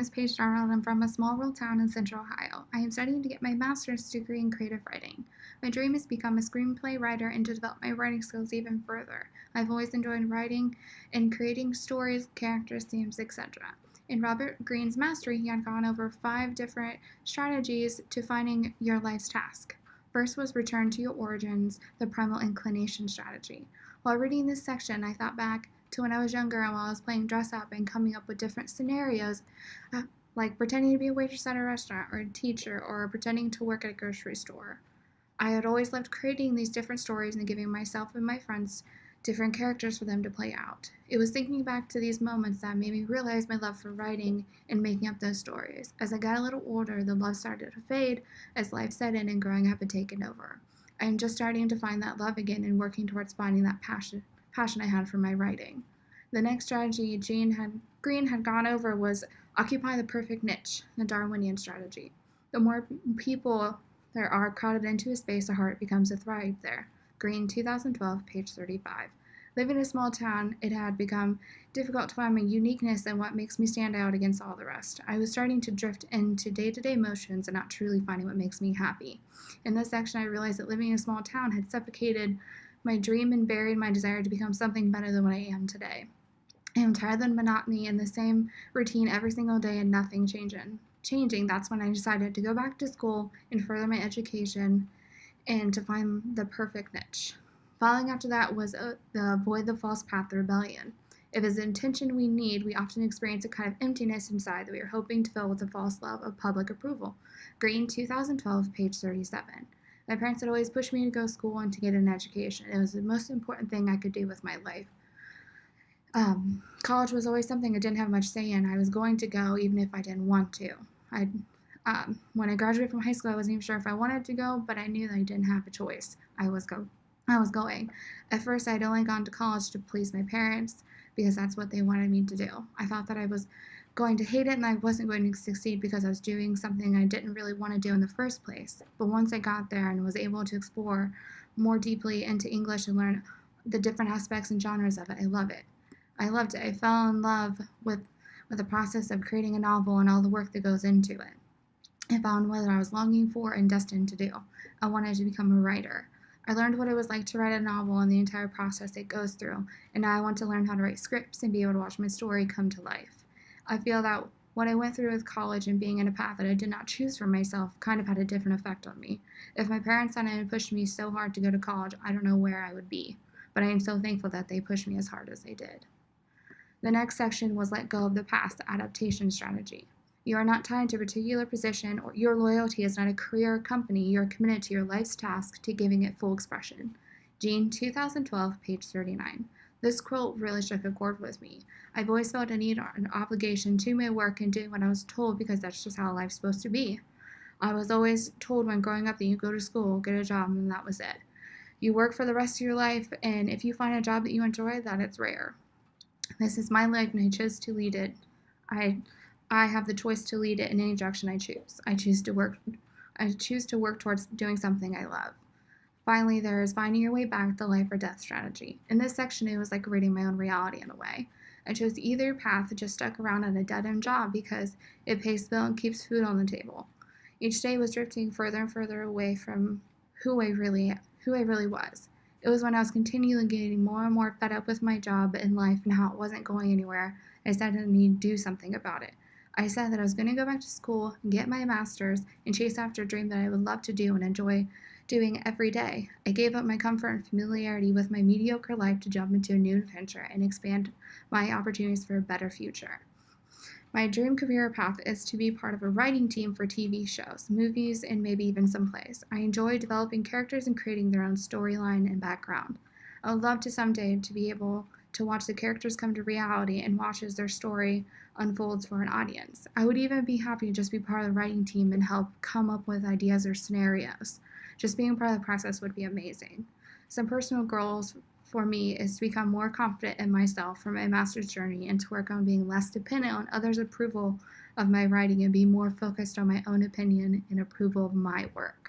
is Paige Darnold. I'm from a small rural town in central Ohio. I am studying to get my master's degree in creative writing. My dream is to become a screenplay writer and to develop my writing skills even further. I've always enjoyed writing and creating stories, characters, themes, etc. In Robert Greene's mastery, he had gone over 5 different strategies to finding your life's task. First was return to your origins, the primal inclination strategy. While reading this section, I thought back to when I was younger and while I was playing dress up and coming up with different scenarios, like pretending to be a waitress at a restaurant or a teacher or pretending to work at a grocery store. I had always loved creating these different stories and giving myself and my friends different characters for them to play out. It was thinking back to these moments that made me realize my love for writing and making up those stories. As I got a little older, the love started to fade as life set in and growing up had taken over. I am just starting to find that love again and working towards finding that passion I had for my writing. The next strategy Greene had gone over was occupy the perfect niche, the Darwinian strategy. The more people there are crowded into a space, the harder it becomes to thrive there. Greene, 2012, page 35. Living in a small town, it had become difficult to find my uniqueness and what makes me stand out against all the rest. I was starting to drift into day-to-day motions and not truly finding what makes me happy. In this section, I realized that living in a small town had suffocated my dream and buried my desire to become something better than what I am today. I am tired of the monotony and the same routine every single day and nothing changing. That's when I decided to go back to school and further my education and to find the perfect niche. Following after that was the avoid the false path, the rebellion. If it's the intention we need, we often experience a kind of emptiness inside that we are hoping to fill with the false love of public approval. Greene, 2012, page 37. My parents had always pushed me to go to school and to get an education. It was the most important thing I could do with my life. College was always something I didn't have much say in. I was going to go even if I didn't want to. When I graduated from high school, I wasn't even sure if I wanted to go, but I knew that I didn't have a choice. I was going. At first, I'd only gone to college to please my parents because that's what they wanted me to do. I thought that I was going to hate it and I wasn't going to succeed because I was doing something I didn't really want to do in the first place. But once I got there and was able to explore more deeply into English and learn the different aspects and genres of it, I loved it. I fell in love with the process of creating a novel and all the work that goes into it. I found what I was longing for and destined to do. I wanted to become a writer. I learned what it was like to write a novel and the entire process it goes through, and now I want to learn how to write scripts and be able to watch my story come to life. I feel that what I went through with college and being in a path that I did not choose for myself kind of had a different effect on me. If my parents hadn't pushed me so hard to go to college, I don't know where I would be, but I am so thankful that they pushed me as hard as they did. The next section was let go of the past, the adaptation strategy. You are not tied to a particular position, or your loyalty is not a career or company. You are committed to your life's task, to giving it full expression. Jean, 2012, page 39. This quote really struck a chord with me. I've always felt a need or an obligation to my work and doing what I was told because that's just how life's supposed to be. I was always told when growing up that you go to school, get a job, and that was it. You work for the rest of your life, and if you find a job that you enjoy, that it's rare. This is my life, and I chose to lead it. I have the choice to lead it in any direction I choose. I choose to work towards doing something I love. Finally, there is finding your way back, the life or death strategy. In this section, it was like reading my own reality in a way. I chose either path, just stuck around at a dead-end job because it pays the bill and keeps food on the table. Each day was drifting further and further away from who I really was. It was when I was continually getting more and more fed up with my job and life and how it wasn't going anywhere, I decided I need to do something about it. I said that I was going to go back to school and get my master's and chase after a dream that I would love to do and enjoy doing every day. I gave up my comfort and familiarity with my mediocre life to jump into a new adventure and expand my opportunities for a better future. My dream career path is to be part of a writing team for TV shows, movies, and maybe even some plays. I enjoy developing characters and creating their own storyline and background. I would love to someday to be able to watch the characters come to reality and watch as their story unfolds for an audience. I would even be happy to just be part of the writing team and help come up with ideas or scenarios. Just being part of the process would be amazing. Some personal goals for me is to become more confident in myself for my master's journey and to work on being less dependent on others' approval of my writing and be more focused on my own opinion and approval of my work.